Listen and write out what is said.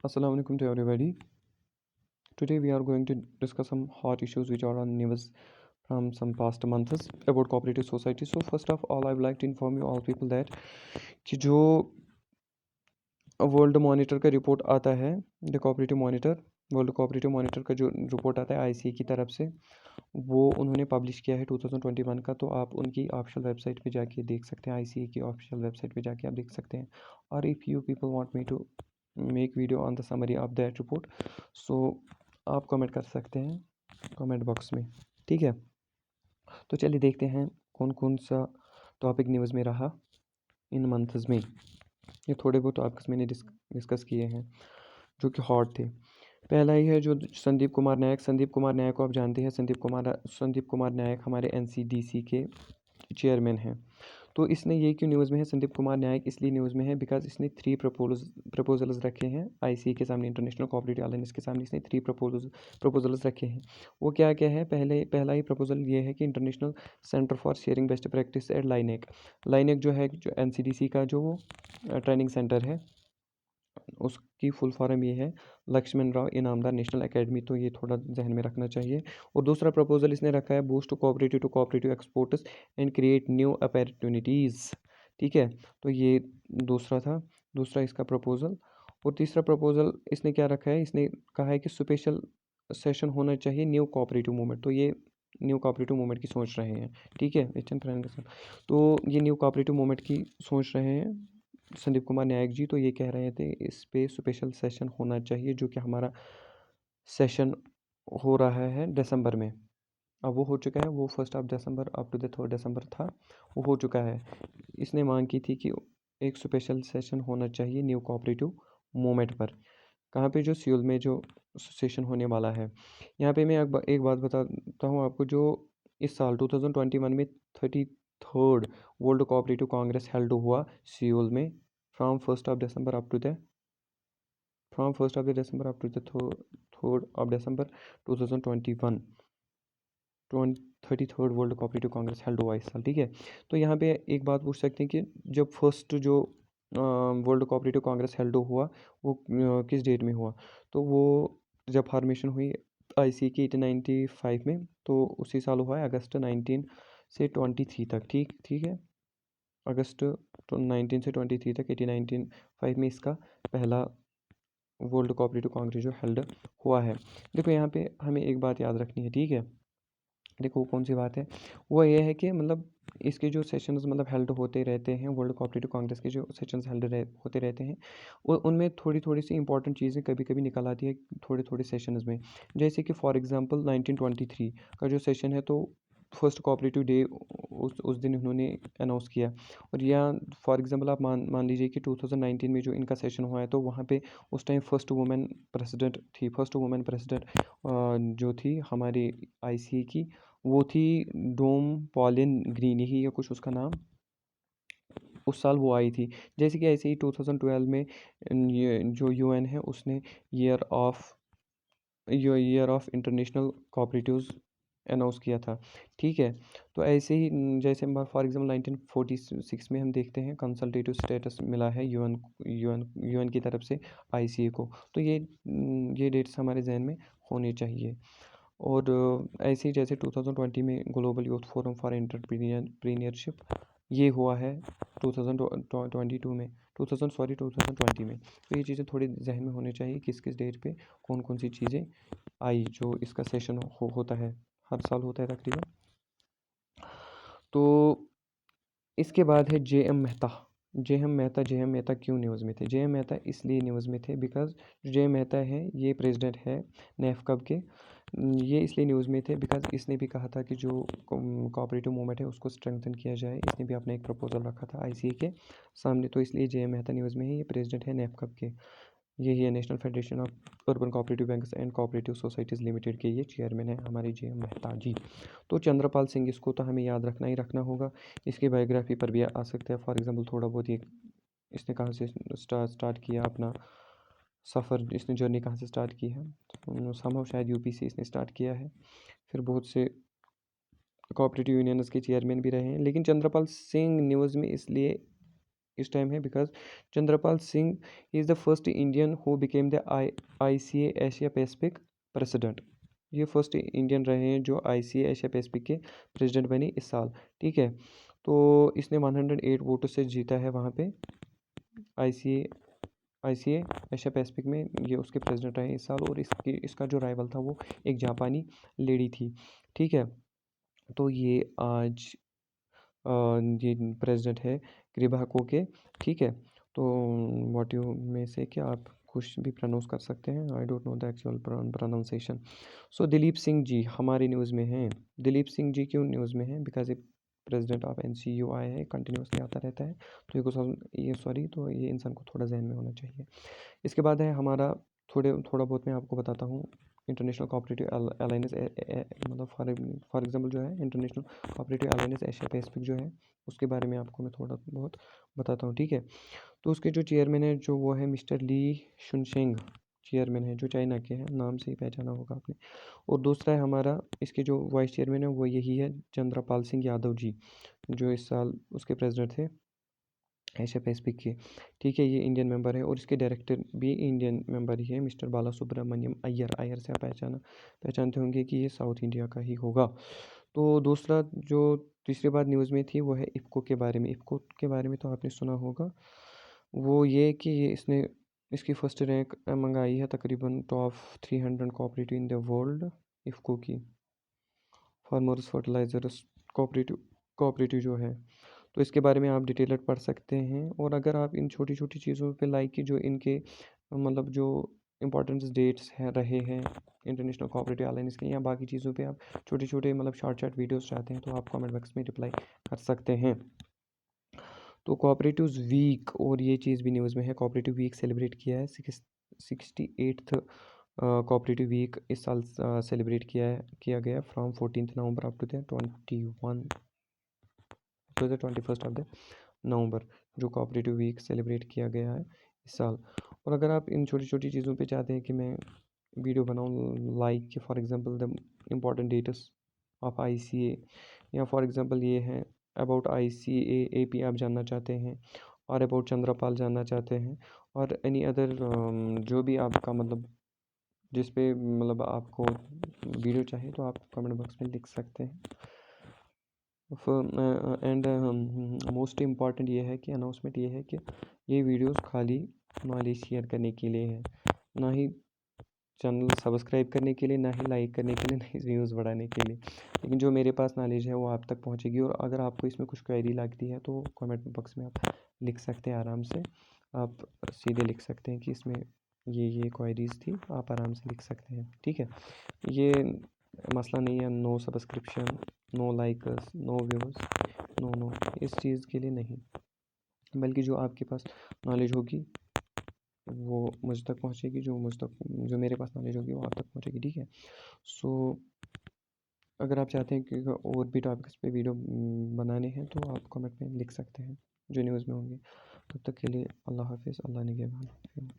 Assalamu alaikum to everybody. Today we are going to discuss some hot issues which are on news from some past months about cooperative society. So first of all, I would like to inform you all people that कि जो world monitor का report आता है, the cooperative monitor, world cooperative monitor का जो report आता है ICA की तरफ से, वो उन्होंने पब्लिश किया है 2021 का। तो आप उनकी ऑफिशियल वेबसाइट पे जाके देख सकते हैं, आईसीए की ऑफिशियल वेबसाइट पे जाके आप देख सकते हैं। और if you people want me to make video on the summary of that report, so आप कमेंट कर सकते हैं कमेंट बॉक्स में, ठीक है। तो चलिए देखते हैं कौन कौन सा टॉपिक न्यूज़ में रहा इन मंथ्स में। ये थोड़े बहुत टॉपिक्स मैंने डिस्कस किए हैं जो कि हॉट थे। पहला ही है जो संदीप कुमार नायक को आप जानते हैं। संदीप कुमार नायक हमारे एनसीडीसी के चेयरमैन हैं। तो इसने ये क्यों न्यूज़ में है संदीप कुमार नायक? इसलिए न्यूज़ में है बिकॉज इसने 3 प्रपोजल्स रखे हैं आईसीए के सामने, इंटरनेशनल कोऑपरेटिव अलायंस के सामने। इसने 3 प्रपोजल्स रखे हैं। वो क्या क्या है? पहला ही प्रपोजल ये है कि international centre for sharing best practice eight लाइनेक जो है, जो एनसीडीसी का जो ट्रेनिंग सेंटर है, उसकी फुल फॉर्म ये है लक्ष्मण राव इनामदार नेशनल एकेडमी। तो ये थोड़ा जहन में रखना चाहिए। और दूसरा प्रपोजल इसने रखा है boost to cooperative exports and create new opportunities, ठीक है। तो ये दूसरा इसका प्रपोजल। और तीसरा प्रपोजल इसने क्या रखा है? इसने कहा है कि स्पेशल सेशन होना चाहिए न्यू कोऑपरेटिव मूवमेंट। तो ये न्यू कोऑपरेटिव मूवमेंट की सोच रहे हैं, ठीक है। तो ये न्यू कोऑपरेटिव मूवमेंट की सोच रहे हैं संदीप कुमार नायक जी। तो ये कह रहे थे इस पे स्पेशल सेशन होना चाहिए, जो कि हमारा सेशन हो रहा है दिसंबर में। अब वो हो चुका है, वो 1 दिसंबर अप टू द 3 दिसंबर था, वो हो चुका है। इसने मांग की थी कि एक स्पेशल सेशन होना चाहिए न्यू कोऑपरेटिव मूवमेंट पर। कहाँ पे? जो सियोल में जो सेशन होने वाला है। यहाँ पे मैं एक बात बताता हूँ आपको। जो इस साल 2021 में 33rd world cooperative congress held हुआ सियोल में from 1 up to the from 1 up to the 3rd दिसंबर 2021। 33rd world cooperative congress held हुआ इस साल, ठीक है। तो यहाँ पे एक बात पूछ सकते हैं कि जब फर्स्ट जो वर्ल्ड कोऑपरेटिव कांग्रेस हेल्ड हुआ वो किस डेट में हुआ? तो वो जब फॉर्मेशन हुई आईसी की 1895 में, तो उसी साल हुआ है अगस्त 19 से 23 तक, ठीक ठीक है। अगस्त 19 से 23 तक 1895 में इसका पहला वर्ल्ड कोऑपरेटिव कांग्रेस जो हेल्ड हुआ है। देखो यहाँ पे हमें एक बात याद रखनी है, ठीक है। देखो कौन सी बात है? वो ये है कि मतलब इसके जो सेशंस मतलब हेल्ड होते रहते हैं, वर्ल्ड कोऑपरेटिव कांग्रेस के जो सेशंस होते रहते हैं, वो उनमें थोड़ी थोड़ी सी इंपॉर्टेंट चीज़ें कभी कभी निकल आती है थोड़े थोड़े सेशंस में। जैसे कि फॉर एग्जांपल 1923 का जो सेशन है, तो फर्स्ट कोऑपरेटिव डे उस दिन उन्होंने अनाउंस किया। और या फॉर एग्जांपल आप मान लीजिए कि 2019 में जो इनका सेशन हुआ है, तो वहाँ पे उस टाइम फर्स्ट वुमेन प्रेसिडेंट जो थी हमारी आईसीए की, वो थी डोम पॉलिन ग्रीन ही या कुछ उसका नाम, उस साल वो आई थी। जैसे कि ऐसे ही 2012 में ये जो यूएन है उसने year of international cooperatives announce किया था, ठीक है। तो ऐसे ही जैसे फॉर एग्जांपल 1946 में हम देखते हैं कंसल्टेटिव स्टेटस मिला है यूएन की तरफ से आईसीए को। तो ये डेट्स हमारे जहन में होने चाहिए। और ऐसे ही जैसे 2020 में global youth forum for entrepreneurship ये हुआ है 2022 में 2020 में। तो ये चीज़ें थोड़ी जहन में होनी चाहिए किस किस डेट पे कौन कौन सी चीज़ें आई जो इसका सेशन होता है, हर साल होता है तकरीबन। तो इसके बाद है जे एम मेहता क्यों न्यूज़ में थे? जे एम मेहता इसलिए न्यूज़ में थे बिकॉज जे एम मेहता है ये प्रेसिडेंट है नेफकब के। ये इसलिए न्यूज़ में थे बिकॉज इसने भी कहा था कि जो कोऑपरेटिव मूवमेंट है उसको स्ट्रेंथन किया जाए। इसने भी अपना एक प्रपोजल रखा था आईसीए के सामने। तो इसलिए जे एम मेहता न्यूज़ में है, ये प्रेसिडेंट है नेफकब के। यही है national federation of urban cooperative banks and cooperative societies limited के ये चेयरमैन है हमारे जे एम मेहता जी। तो चंद्रपाल सिंह, इसको तो हमें याद रखना ही रखना होगा। इसकी बायोग्राफी पर भी आ सकते हैं। फॉर एग्जांपल थोड़ा बहुत ये इसने कहाँ से स्टार्ट किया अपना सफ़र, इसने जर्नी कहाँ से स्टार्ट की है? संभव शायद यूपी से इसने स्टार्ट किया है। फिर बहुत से कोऑपरेटिव यूनियंस के चेयरमैन भी रहे हैं। लेकिन चंद्रपाल सिंह न्यूज़ में इसलिए इस टाइम है because Chandrapal Singh is the first Indian who became the ICA Asia Pacific president. ये फर्स्ट इंडियन रहे हैं जो ICA एशिया पैसिफिक के प्रेसिडेंट बने इस साल। ठीक है, तो इसने 108 वोटों से जीता है वहाँ पे। ICA एशिया पैसिफिक में ये उसके प्रेसिडेंट रहे इस साल। और इसका जो राइवल था वो एक जापानी लेडी थी। ठीक है, तो ये आज ये प्रेसिडेंट है कृभा कोके। ठीक है, तो व्हाट यू में से कि आप कुछ भी प्रोनाउंस कर सकते हैं, I don't know the actual pronunciation. So Dilip Singh ji हमारी न्यूज़ में हैं। दिलीप सिंह जी क्यों न्यूज़ में हैं? बिकॉज ये प्रेसिडेंट ऑफ NCU आए हैं, कंटिन्यूसली आता रहता है। तो ये इंसान को थोड़ा जहन में होना चाहिए। इसके बाद है हमारा थोड़ा बहुत मैं आपको बताता हूँ इंटरनेशनल कोऑपरेटिव अलाइंस, मतलब फॉर एग्जांपल जो है international cooperative alliance Asia Pacific जो है उसके बारे में आपको मैं थोड़ा बहुत बताता हूँ। ठीक है, तो उसके जो चेयरमैन है जो वो है मिस्टर ली शुनशेंग, चेयरमैन है जो चाइना के हैं, नाम से ही पहचाना होगा आपने। और दूसरा है हमारा इसके जो वाइस चेयरमैन है वो यही है चंद्रपाल सिंह यादव जी, जो इस साल उसके प्रेसिडेंट थे एशिया पैसिफिक के। ठीक है, ये इंडियन मेंबर है और इसके डायरेक्टर भी इंडियन मेंबर ही है मिस्टर बाला सुब्रमण्यम अय्यर से आप पहचानते होंगे कि ये साउथ इंडिया का ही होगा। तो दूसरा जो तीसरी बात न्यूज़ में थी वो है इफ़को के बारे में। इफ़को के बारे में तो आपने सुना होगा, वो ये कि ये इसकी फर्स्ट रैंक मंगाई है तकरीबन top 300 cooperative in the world. IFFCO की फार्मर्स फर्टिलाइजर्स कोऑपरेटिव जो है, तो इसके बारे में आप डिटेलर पढ़ सकते हैं। और अगर आप इन छोटी छोटी चीज़ों पे लाइक कि जो इनके मतलब जो इम्पोर्टेंट डेट्स हैं रहे हैं इंटरनेशनल कोऑपरेटिव अलायंस के, या बाकी चीज़ों पे आप छोटे छोटे मतलब शॉर्ट वीडियोस चाहते हैं तो आप कमेंट बॉक्स में रिप्लाई कर सकते हैं। तो कोऑपरेटिव वीक, और ये चीज़ भी न्यूज़ में है, कोऑपरेटिव वीक सेलिब्रेट किया है 68th कोऑपरेटिव वीक इस साल सेलिब्रेट किया गया फ्रॉम 14 नवंबर up to the 21st of the नवंबर, जो कोऑपरेटिव वीक सेलिब्रेट किया गया है इस साल। और अगर आप इन छोटी छोटी चीज़ों पे चाहते हैं कि मैं वीडियो बनाऊँ, लाइक कि for example the important dates of ICA, या फॉर एग्जांपल ये है अबाउट ICAAP आप जानना चाहते हैं, और अबाउट चंद्रपाल जानना चाहते हैं, और एनी अदर जो भी आपका मतलब जिस पे मतलब आपको वीडियो चाहिए तो आप कमेंट बॉक्स में लिख सकते हैं। एंड मोस्ट इम्पॉर्टेंट ये है कि अनाउंसमेंट ये है कि ये वीडियोस खाली नॉलेज शेयर करने के लिए है, ना ही चैनल सब्सक्राइब करने के लिए, ना ही लाइक करने के लिए, ना ही व्यूज़ बढ़ाने के लिए। लेकिन जो मेरे पास नॉलेज है वो आप तक पहुंचेगी। और अगर आपको इसमें कुछ क्वेरी लगती है तो कमेंट बॉक्स में आप लिख सकते हैं आराम से। आप सीधे लिख सकते हैं कि इसमें ये क्वेरीज थी, आप आराम से लिख सकते हैं। ठीक है, ये मसला नहीं है no subscription, no likers, no views, no इस चीज़ के लिए नहीं, बल्कि जो आपके पास नॉलेज होगी वो मुझ तक पहुँचेगी, जो मेरे पास नॉलेज होगी वो आप तक पहुँचेगी। ठीक है, सो अगर आप चाहते हैं कि और भी टॉपिक्स पे वीडियो बनाने हैं तो आप कमेंट में लिख सकते हैं जो न्यूज़ में होंगे। तब तक के लिए अल्लाह हाफिज़, अल्लाह निगहबान।